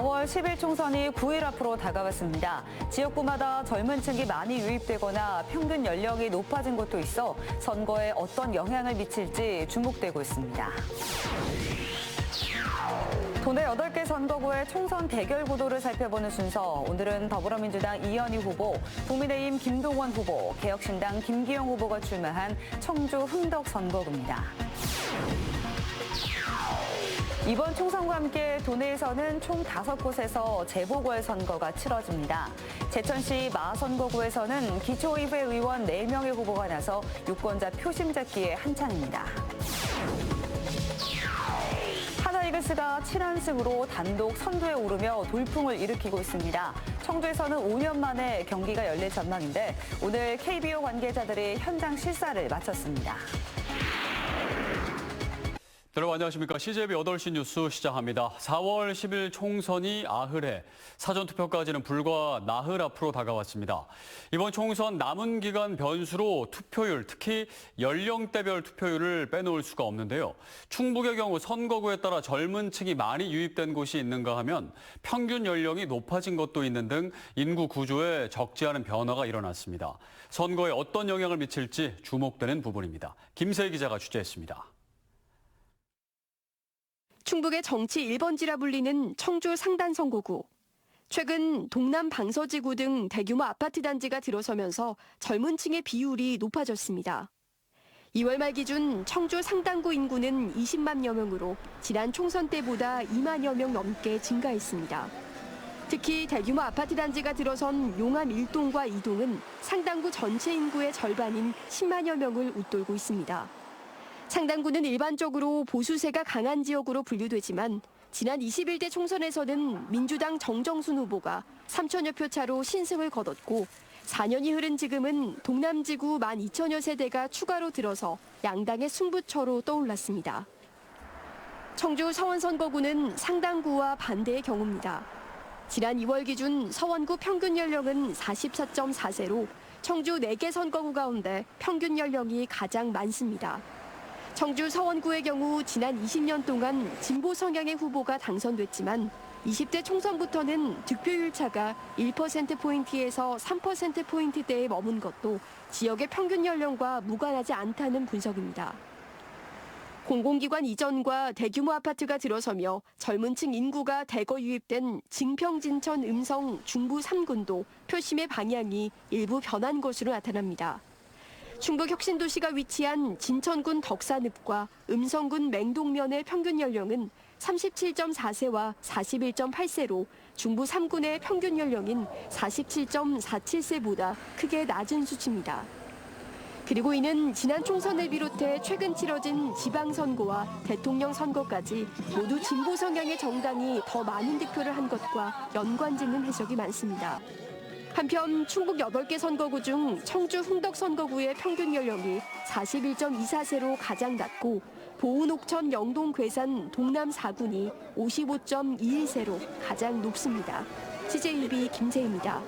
4월 10일 총선이 9일 앞으로 다가왔습니다. 지역구마다 젊은 층이 많이 유입되거나 평균 연령이 높아진 곳도 있어 선거에 어떤 영향을 미칠지 주목되고 있습니다. 도내 8개 선거구의 총선 대결 구도를 살펴보는 순서. 오늘은 더불어민주당 이현희 후보, 국민의힘 김동원 후보, 개혁신당 김기영 후보가 출마한 청주 흥덕 선거구입니다. 이번 총선과 함께 도내에서는 총 5곳에서 재보궐선거가 치러집니다. 제천시 마선거구에서는 기초의회 의원 4명의 후보가 나서 유권자 표심 잡기에 한창입니다. 하나이글스가 7연승으로 단독 선두에 오르며 돌풍을 일으키고 있습니다. 청주에서는 5년 만에 경기가 열릴 전망인데 오늘 KBO 관계자들이 현장 실사를 마쳤습니다. 여러분 안녕하십니까. CJB 8시 뉴스 시작합니다. 4월 10일 총선이 나흘에 사전투표까지는 불과 나흘 앞으로 다가왔습니다. 이번 총선 남은 기간 변수로 투표율, 특히 연령대별 투표율을 빼놓을 수가 없는데요. 충북의 경우 선거구에 따라 젊은 층이 많이 유입된 곳이 있는가 하면 평균 연령이 높아진 것도 있는 등 인구 구조에 적지 않은 변화가 일어났습니다. 선거에 어떤 영향을 미칠지 주목되는 부분입니다. 김세희 기자가 취재했습니다. 충북의 정치 1번지라 불리는 청주 상단선거구. 최근 동남 방서지구 등 대규모 아파트 단지가 들어서면서 젊은 층의 비율이 높아졌습니다. 2월 말 기준 청주 상단구 인구는 20만여 명으로 지난 총선 때보다 2만여 명 넘게 증가했습니다. 특히 대규모 아파트 단지가 들어선 용암 1동과 2동은 상단구 전체 인구의 절반인 10만여 명을 웃돌고 있습니다. 상단구는 일반적으로 보수세가 강한 지역으로 분류되지만 지난 21대 총선에서는 민주당 정정순 후보가 3천여 표 차로 신승을 거뒀고 4년이 흐른 지금은 동남지구 12,000여 세대가 추가로 들어서 양당의 승부처로 떠올랐습니다. 청주 서원선거구는 상단구와 반대의 경우입니다. 지난 2월 기준 서원구 평균 연령은 44.4세로 청주 4개 선거구 가운데 평균 연령이 가장 많습니다. 청주 서원구의 경우 지난 20년 동안 진보 성향의 후보가 당선됐지만 20대 총선부터는 득표율 차가 1%포인트에서 3%포인트대에 머문 것도 지역의 평균 연령과 무관하지 않다는 분석입니다. 공공기관 이전과 대규모 아파트가 들어서며 젊은 층 인구가 대거 유입된 증평진천 음성 중부 3군도 표심의 방향이 일부 변한 것으로 나타납니다. 충북 혁신도시가 위치한 진천군 덕산읍과 음성군 맹동면의 평균 연령은 37.4세와 41.8세로 중부 3군의 평균 연령인 47.47세보다 크게 낮은 수치입니다. 그리고 이는 지난 총선을 비롯해 최근 치러진 지방선거와 대통령 선거까지 모두 진보 성향의 정당이 더 많은 득표를 한 것과 연관짓는 해석이 많습니다. 한편 충북 8개 선거구 중 청주 흥덕 선거구의 평균 연령이 41.24세로 가장 낮고 보은 옥천 영동 괴산 동남 4군이 55.21세로 가장 높습니다. CJB 김세희입니다.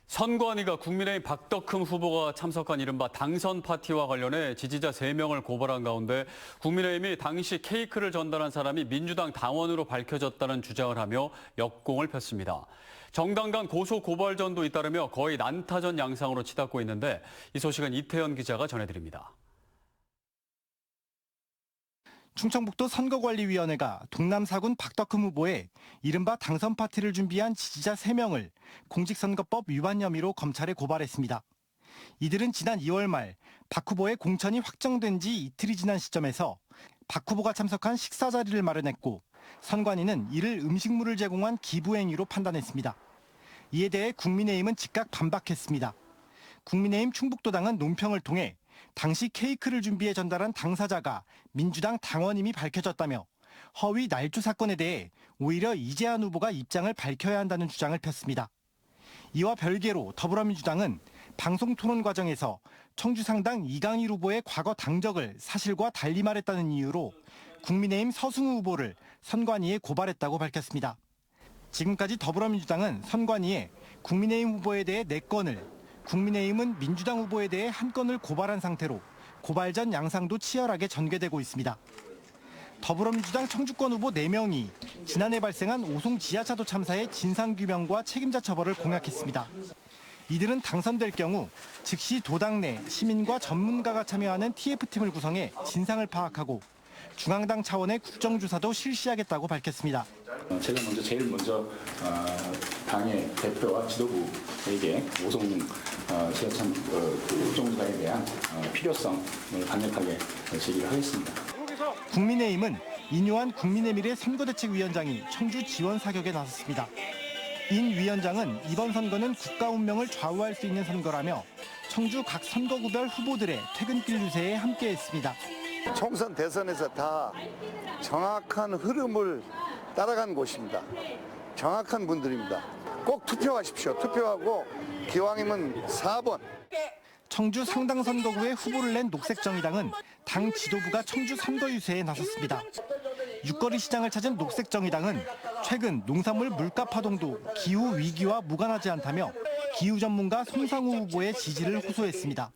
선관위가 국민의힘 박덕흠 후보가 참석한 이른바 당선 파티와 관련해 지지자 3명을 고발한 가운데 국민의힘이 당시 케이크를 전달한 사람이 민주당 당원으로 밝혀졌다는 주장을 하며 역공을 폈습니다. 정당 간 고소 고발전도 잇따르며 거의 난타전 양상으로 치닫고 있는데 이 소식은 이태현 기자가 전해드립니다. 충청북도 선거관리위원회가 동남 4군 박덕흠 후보의 이른바 당선 파티를 준비한 지지자 3명을 공직선거법 위반 혐의로 검찰에 고발했습니다. 이들은 지난 2월 말 박 후보의 공천이 확정된 지 이틀이 지난 시점에서 박 후보가 참석한 식사 자리를 마련했고 선관위는 이를 음식물을 제공한 기부 행위로 판단했습니다. 이에 대해 국민의힘은 즉각 반박했습니다. 국민의힘 충북도당은 논평을 통해 당시 케이크를 준비해 전달한 당사자가 민주당 당원임이 밝혀졌다며 허위 날조 사건에 대해 오히려 이재한 후보가 입장을 밝혀야 한다는 주장을 폈습니다. 이와 별개로 더불어민주당은 방송토론 과정에서 청주상당 이강일 후보의 과거 당적을 사실과 달리 말했다는 이유로 국민의힘 서승우 후보를 선관위에 고발했다고 밝혔습니다. 지금까지 더불어민주당은 선관위에 국민의힘 후보에 대해 4건을, 국민의힘은 민주당 후보에 대해 1건을 고발한 상태로 고발 전 양상도 치열하게 전개되고 있습니다. 더불어민주당 청주권 후보 4명이 지난해 발생한 오송 지하차도 참사의 진상규명과 책임자 처벌을 공약했습니다. 이들은 당선될 경우 즉시 도당 내 시민과 전문가가 참여하는 TF팀을 구성해 진상을 파악하고 중앙당 차원의 국정조사도 실시하겠다고 밝혔습니다. 제가 제일 먼저 당의 대표와 지도부에게 오송 지하참 국정조사에 대한 필요성을 강력하게 제기를 하겠습니다. 국민의힘은 인요한 국민의미래 선거대책위원장이 청주 지원 사격에 나섰습니다. 인 위원장은 이번 선거는 국가 운명을 좌우할 수 있는 선거라며 청주 각 선거구별 후보들의 퇴근길 유세에 함께했습니다. 총선 대선에서 다 정확한 흐름을 따라간 곳입니다. 정확한 분들입니다. 꼭 투표하십시오. 투표하고 기왕이면 4번. 청주 상당 선거구에 후보를 낸 녹색정의당은 당 지도부가 청주 선거 유세에 나섰습니다. 육거리 시장을 찾은 녹색정의당은 최근 농산물 물가 파동도 기후 위기와 무관하지 않다며 기후 전문가 송상우 후보의 지지를 호소했습니다.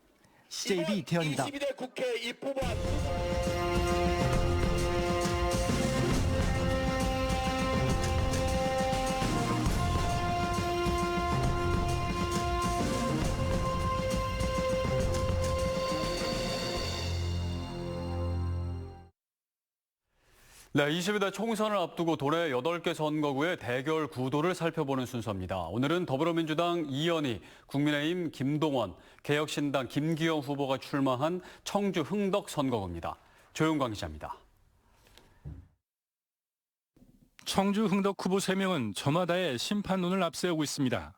CJB 이태현입니다. 네, 22대 총선을 앞두고 도내 8개 선거구의 대결 구도를 살펴보는 순서입니다. 오늘은 더불어민주당 이현희, 국민의힘 김동원, 개혁신당 김기영 후보가 출마한 청주 흥덕 선거구입니다. 조용광 기자입니다. 청주 흥덕 후보 3명은 저마다의 심판론을 앞세우고 있습니다.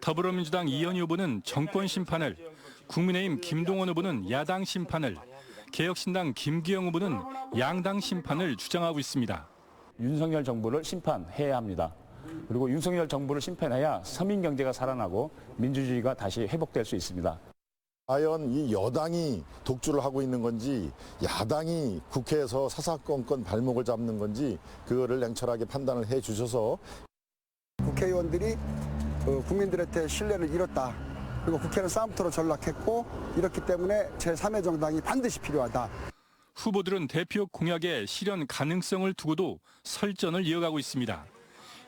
더불어민주당 이현희 후보는 정권 심판을, 국민의힘 김동원 후보는 야당 심판을, 개혁신당 김기영 후보는 양당 심판을 주장하고 있습니다. 윤석열 정부를 심판해야 합니다. 그리고 윤석열 정부를 심판해야 서민 경제가 살아나고 민주주의가 다시 회복될 수 있습니다. 과연 이 여당이 독주를 하고 있는 건지 야당이 국회에서 사사건건 발목을 잡는 건지 그거를 냉철하게 판단을 해 주셔서 국회의원들이 국민들한테 신뢰를 잃었다. 그리고 국회는 싸움터로 전락했고 이렇기 때문에 제3의 정당이 반드시 필요하다. 후보들은 대표 공약의 실현 가능성을 두고도 설전을 이어가고 있습니다.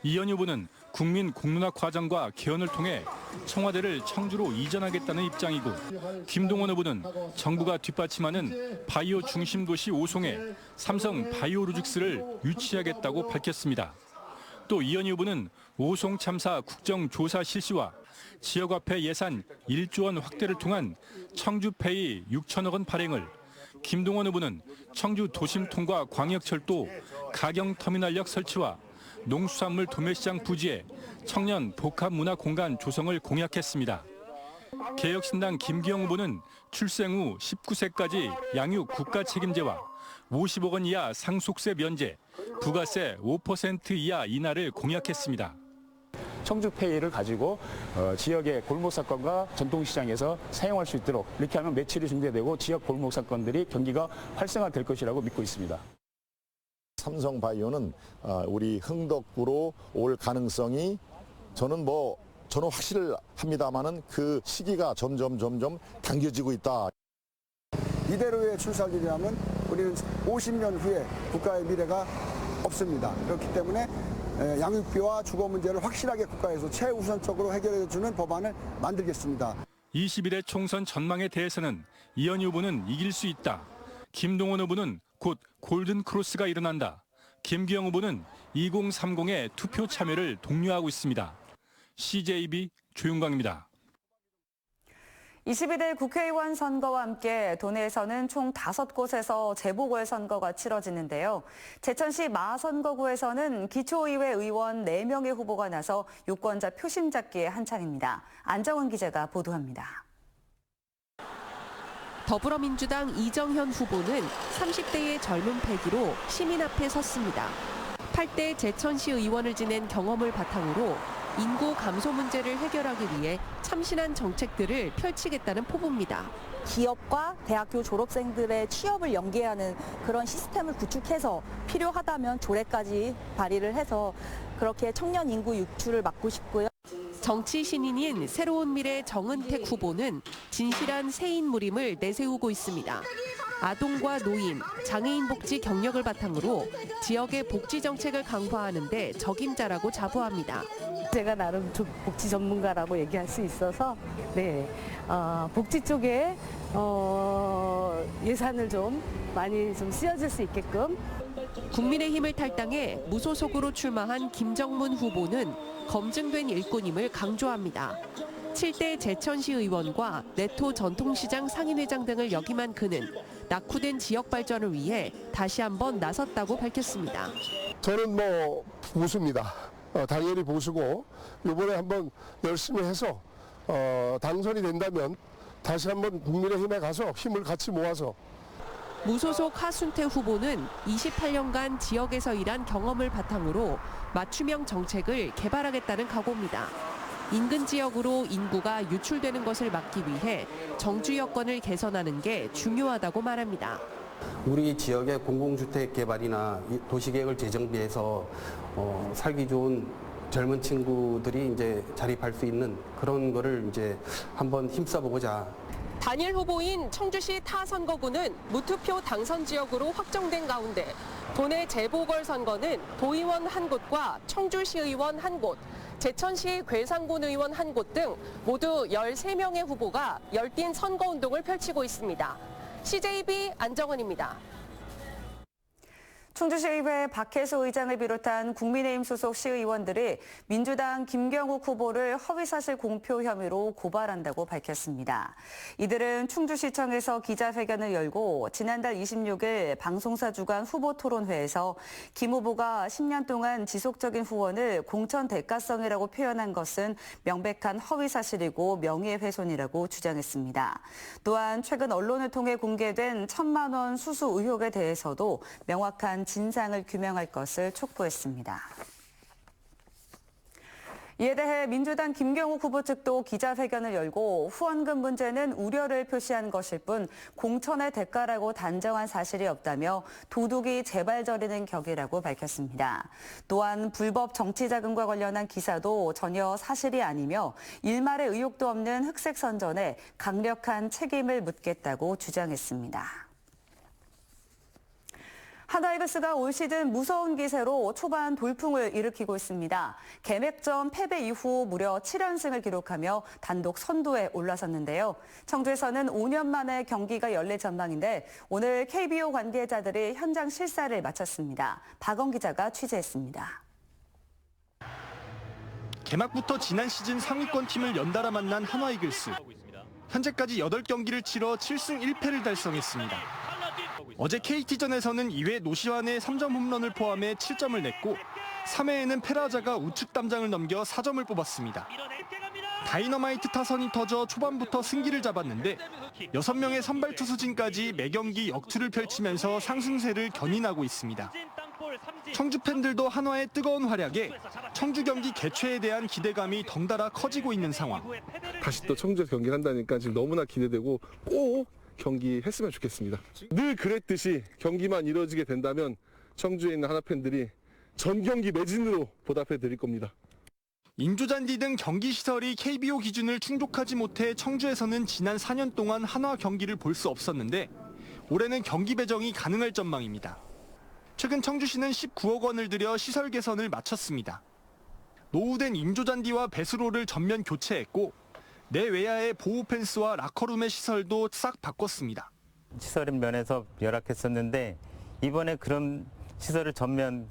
이현희 후보는 국민 공론화 과정과 개헌을 통해 청와대를 청주로 이전하겠다는 입장이고, 김동원 후보는 정부가 뒷받침하는 바이오 중심 도시 오송에 삼성 바이오로직스를 유치하겠다고 밝혔습니다. 또 이현희 후보는 오송 참사 국정조사 실시와 지역화폐 예산 1조 원 확대를 통한 청주페이 6천억 원 발행을, 김동원 후보는 청주 도심 통과 광역철도 가경터미널역 설치와 농수산물 도매시장 부지에 청년 복합문화공간 조성을 공약했습니다. 개혁신당 김기영 후보는 출생 후 19세까지 양육 국가책임제와 50억 원 이하 상속세 면제, 부가세 5% 이하 인하를 공약했습니다. 청주페이를 가지고 지역의 골목사건과 전통시장에서 사용할 수 있도록, 이렇게 하면 매출이 증대되고 지역 골목사건들이 경기가 활성화될 것이라고 믿고 있습니다. 삼성바이오는 우리 흥덕구로 올 가능성이 저는 확실합니다만은 그 시기가 점점 당겨지고 있다. 이대로의 출사진이라면 우리는 50년 후에 국가의 미래가 없습니다. 그렇기 때문에 양육비와 주거 문제를 확실하게 국가에서 최우선적으로 해결해주는 법안을 만들겠습니다. 21대 총선 전망에 대해서는 이현희 후보는 이길 수 있다. 김동원 후보는 곧 골든크로스가 일어난다. 김기영 후보는 2030의 투표 참여를 독려하고 있습니다. CJB 조용광입니다. 22대 국회의원 선거와 함께 도내에서는 총 5곳에서 재보궐선거가 치러지는데요. 제천시 마선거구에서는 기초의회 의원 4명의 후보가 나서 유권자 표심 잡기에 한창입니다. 안정원 기자가 보도합니다. 더불어민주당 이정현 후보는 30대의 젊은 패기로 시민 앞에 섰습니다. 8대 제천시 의원을 지낸 경험을 바탕으로 인구 감소 문제를 해결하기 위해 참신한 정책들을 펼치겠다는 포부입니다. 기업과 대학교 졸업생들의 취업을 연계하는 그런 시스템을 구축해서 필요하다면 조례까지 발의를 해서 그렇게 청년 인구 유출을 막고 싶고요. 정치 신인인 새로운 미래 정은택 후보는 진실한 새 인물임을 내세우고 있습니다. 아동과 노인, 장애인 복지 경력을 바탕으로 지역의 복지 정책을 강화하는 데 적임자라고 자부합니다. 제가 나름 복지 전문가라고 얘기할 수 있어서 복지 쪽에 예산을 좀 많이 좀 쓰여질 수 있게끔. 국민의힘을 탈당해 무소속으로 출마한 김정문 후보는 검증된 일꾼임을 강조합니다. 7대 제천시 의원과 내토 전통시장 상인회장 등을 역임한 그는 낙후된 지역 발전을 위해 다시 한번 나섰다고 밝혔습니다. 저는 보수입니다. 당연히 보수고 이번에 한번 열심히 해서 당선이 된다면 다시 한번 국민의힘에 가서 힘을 같이 모아서. 무소속 하순태 후보는 28년간 지역에서 일한 경험을 바탕으로 맞춤형 정책을 개발하겠다는 각오입니다. 인근 지역으로 인구가 유출되는 것을 막기 위해 정주 여건을 개선하는 게 중요하다고 말합니다. 우리 지역의 공공주택 개발이나 도시계획을 재정비해서 살기 좋은 젊은 친구들이 이제 자립할 수 있는 그런 거를 이제 한번 힘써보고자. 단일 후보인 청주시 타 선거구는 무투표 당선 지역으로 확정된 가운데 도내 재보궐선거는 도의원 한 곳과 청주시의원 한 곳, 제천시 괴산군 의원 한 곳 등 모두 13명의 후보가 열띤 선거운동을 펼치고 있습니다. CJB 안정원입니다. 충주시의회 박혜수 의장을 비롯한 국민의힘 소속 시의원들이 민주당 김경욱 후보를 허위사실 공표 혐의로 고발한다고 밝혔습니다. 이들은 충주시청에서 기자회견을 열고 지난달 26일 방송사 주관 후보토론회에서 김 후보가 10년 동안 지속적인 후원을 공천 대가성이라고 표현한 것은 명백한 허위사실이고 명예훼손이라고 주장했습니다. 또한 최근 언론을 통해 공개된 1,000만 원 수수 의혹에 대해서도 명확한 진상을 규명할 것을 촉구했습니다. 이에 대해 민주당 김경욱 후보 측도 기자회견을 열고 후원금 문제는 우려를 표시한 것일 뿐 공천의 대가라고 단정한 사실이 없다며 도둑이 재발저리는 격이라고 밝혔습니다. 또한 불법 정치자금과 관련한 기사도 전혀 사실이 아니며 일말의 의혹도 없는 흑색 선전에 강력한 책임을 묻겠다고 주장했습니다. 하나이글스가 올 시즌 무서운 기세로 초반 돌풍을 일으키고 있습니다. 개맥전 패배 이후 무려 7연승을 기록하며 단독 선두에 올라섰는데요. 청주에서는 5년 만에 경기가 열릴 전망인데 오늘 KBO 관계자들이 현장 실사를 마쳤습니다. 박원 기자가 취재했습니다. 개막부터 지난 시즌 상위권 팀을 연달아 만난 한화이글스. 현재까지 8경기를 치러 7승 1패를 달성했습니다. 어제 KT전에서는 2회 노시환의 3점 홈런을 포함해 7점을 냈고 3회에는 페라자가 우측 담장을 넘겨 4점을 뽑았습니다. 다이너마이트 타선이 터져 초반부터 승기를 잡았는데 6명의 선발 투수진까지 매경기 역투를 펼치면서 상승세를 견인하고 있습니다. 청주 팬들도 한화의 뜨거운 활약에 청주 경기 개최에 대한 기대감이 덩달아 커지고 있는 상황. 다시 또 청주에서 경기를 한다니까 지금 너무나 기대되고 꼭 경기했으면 좋겠습니다. 늘 그랬듯이 경기만 이루어지게 된다면 청주에 있는 한화 팬들이 전 경기 매진으로 보답해 드릴 겁니다. 인조잔디 등 경기시설이 KBO 기준을 충족하지 못해 청주에서는 지난 4년 동안 한화 경기를 볼 수 없었는데 올해는 경기 배정이 가능할 전망입니다. 최근 청주시는 19억 원을 들여 시설 개선을 마쳤습니다. 노후된 인조잔디와 배수로를 전면 교체했고 내외야의 보호 펜스와 라커룸의 시설도 싹 바꿨습니다. 시설 면에서 열악했었는데 이번에 그런 시설을 전면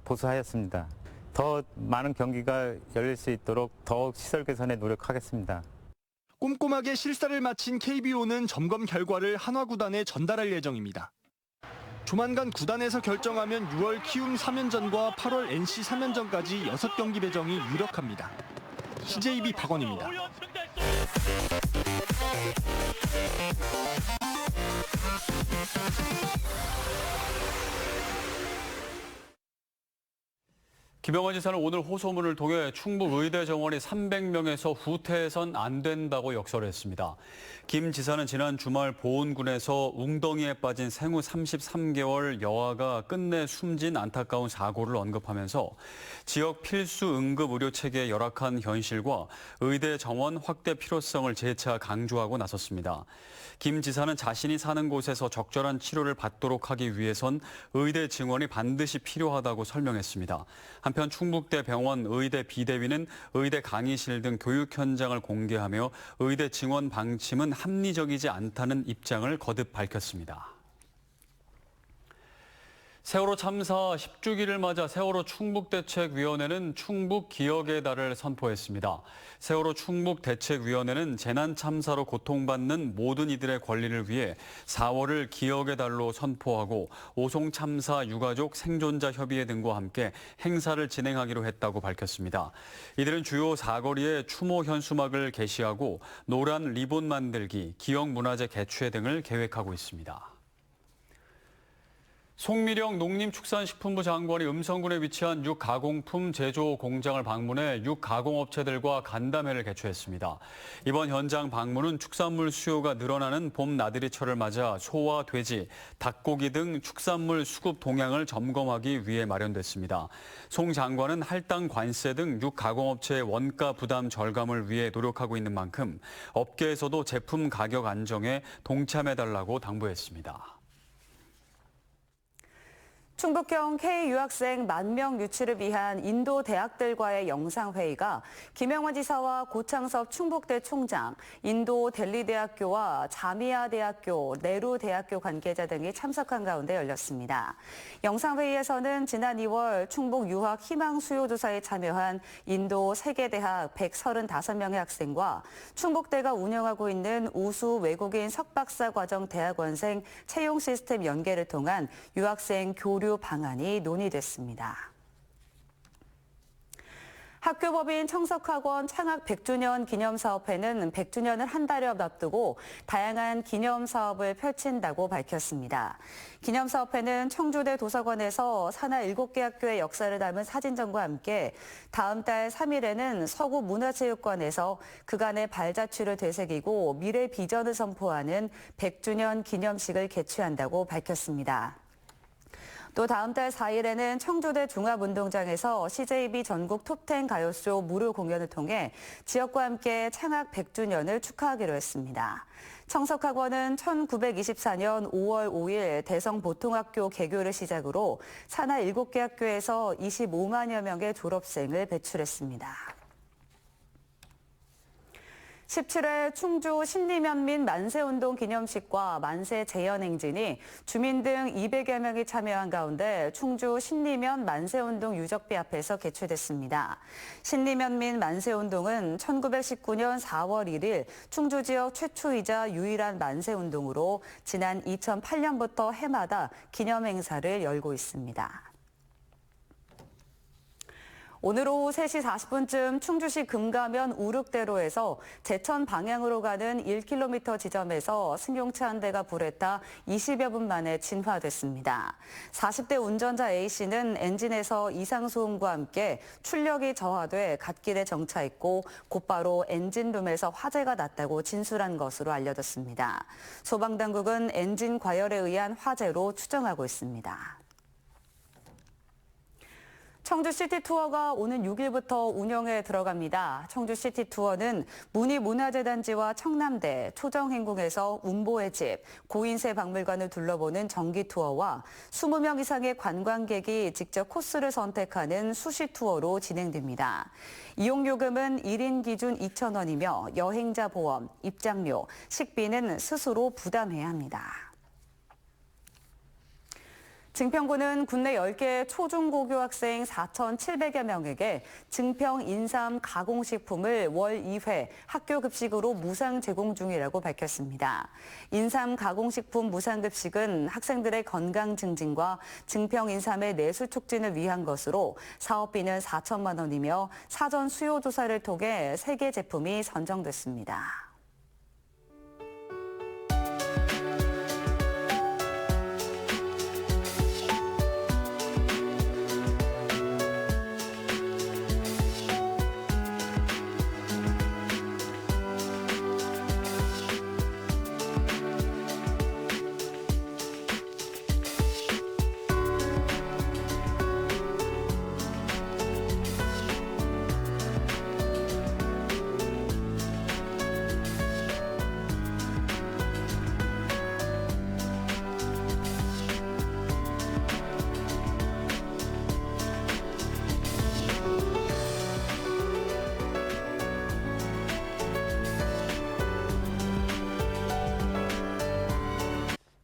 보수하였습니다. 더 많은 경기가 열릴 수 있도록 더욱 시설 개선에 노력하겠습니다. 꼼꼼하게 실사를 마친 KBO는 점검 결과를 한화 구단에 전달할 예정입니다. 조만간 구단에서 결정하면 6월 키움 3연전과 8월 NC 3연전까지 6경기 배정이 유력합니다. CJB 박원입니다. 김영환 지사는 오늘 호소문을 통해 충북 의대 정원이 300명에서 후퇴해선 안 된다고 역설했습니다. 김 지사는 지난 주말 보은군에서 웅덩이에 빠진 생후 33개월 여아가 끝내 숨진 안타까운 사고를 언급하면서 지역 필수 응급 의료 체계의 열악한 현실과 의대 정원 확대 필요성을 재차 강조하고 나섰습니다. 김 지사는 자신이 사는 곳에서 적절한 치료를 받도록 하기 위해선 의대 증원이 반드시 필요하다고 설명했습니다. 한편 충북대 병원 의대 비대위는 의대 강의실 등 교육 현장을 공개하며 의대 증원 방침은 합리적이지 않다는 입장을 거듭 밝혔습니다. 세월호 참사 10주기를 맞아 세월호 충북대책위원회는 충북 기억의 달을 선포했습니다. 세월호 충북대책위원회는 재난 참사로 고통받는 모든 이들의 권리를 위해 4월을 기억의 달로 선포하고 오송 참사 유가족 생존자 협의회 등과 함께 행사를 진행하기로 했다고 밝혔습니다. 이들은 주요 사거리에 추모 현수막을 게시하고 노란 리본 만들기, 기억문화재 개최 등을 계획하고 있습니다. 송미령 농림축산식품부 장관이 음성군에 위치한 육가공품 제조 공장을 방문해 육가공업체들과 간담회를 개최했습니다. 이번 현장 방문은 축산물 수요가 늘어나는 봄 나들이철을 맞아 소와 돼지, 닭고기 등 축산물 수급 동향을 점검하기 위해 마련됐습니다. 송 장관은 할당 관세 등 육가공업체의 원가 부담 절감을 위해 노력하고 있는 만큼 업계에서도 제품 가격 안정에 동참해달라고 당부했습니다. 충북형 K 유학생 10,000명 유치를 위한 인도 대학들과의 영상회의가 김영환 지사와 고창섭 충북대 총장, 인도 델리대학교와 자미아대학교, 네루대학교 관계자 등이 참석한 가운데 열렸습니다. 영상회의에서는 지난 2월 충북 유학 희망 수요조사에 참여한 인도 세계대학 135명의 학생과 충북대가 운영하고 있는 우수 외국인 석박사 과정 대학원생 채용 시스템 연계를 통한 유학생 교류 방안이 논의됐습니다. 학교법인 청석학원 창학 100주년 기념사업회는 100주년을 한 달여 앞두고 다양한 기념사업을 펼친다고 밝혔습니다. 기념사업회는 청주대 도서관에서 산하 7개 학교의 역사를 담은 사진전과 함께 다음 달 3일에는 서구문화체육관에서 그간의 발자취를 되새기고 미래 비전을 선포하는 100주년 기념식을 개최한다고 밝혔습니다. 또 다음 달 4일에는 청주대 종합운동장에서 CJB 전국 톱10 가요쇼 무료 공연을 통해 지역과 함께 창학 100주년을 축하하기로 했습니다. 청석학원은 1924년 5월 5일 대성보통학교 개교를 시작으로 산하 7개 학교에서 25만여 명의 졸업생을 배출했습니다. 17회 충주 신리면민 만세운동 기념식과 만세 재연행진이 주민 등 200여 명이 참여한 가운데 충주 신리면 만세운동 유적비 앞에서 개최됐습니다. 신리면민 만세운동은 1919년 4월 1일 충주 지역 최초이자 유일한 만세운동으로 지난 2008년부터 해마다 기념행사를 열고 있습니다. 오늘 오후 3시 40분쯤 충주시 금가면 우륵대로에서 제천 방향으로 가는 1km 지점에서 승용차 한 대가 불에 타 20여 분 만에 진화됐습니다. 40대 운전자 A씨는 엔진에서 이상소음과 함께 출력이 저하돼 갓길에 정차했고 곧바로 엔진룸에서 화재가 났다고 진술한 것으로 알려졌습니다. 소방당국은 엔진 과열에 의한 화재로 추정하고 있습니다. 청주 시티투어가 오는 6일부터 운영에 들어갑니다. 청주 시티투어는 문희문화재단지와 청남대, 초정행궁에서 운보의 집, 고인세 박물관을 둘러보는 정기투어와 20명 이상의 관광객이 직접 코스를 선택하는 수시투어로 진행됩니다. 이용요금은 1인 기준 2,000원이며 여행자 보험, 입장료, 식비는 스스로 부담해야 합니다. 증평구는 국내 10개 초중고교 학생 4,700여 명에게 증평 인삼 가공식품을 월 2회 학교 급식으로 무상 제공 중이라고 밝혔습니다. 인삼 가공식품 무상급식은 학생들의 건강 증진과 증평 인삼의 내수 촉진을 위한 것으로 사업비는 4천만 원이며 사전 수요 조사를 통해 3개 제품이 선정됐습니다.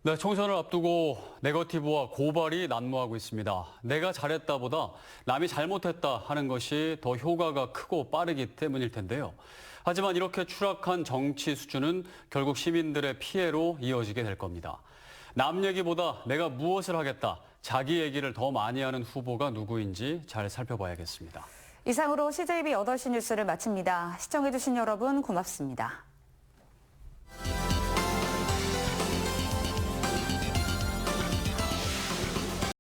네, 총선을 앞두고 네거티브와 고발이 난무하고 있습니다. 내가 잘했다보다 남이 잘못했다 하는 것이 더 효과가 크고 빠르기 때문일 텐데요. 하지만 이렇게 추락한 정치 수준은 결국 시민들의 피해로 이어지게 될 겁니다. 남 얘기보다 내가 무엇을 하겠다, 자기 얘기를 더 많이 하는 후보가 누구인지 잘 살펴봐야겠습니다. 이상으로 CJB 8시 뉴스를 마칩니다. 시청해주신 여러분 고맙습니다.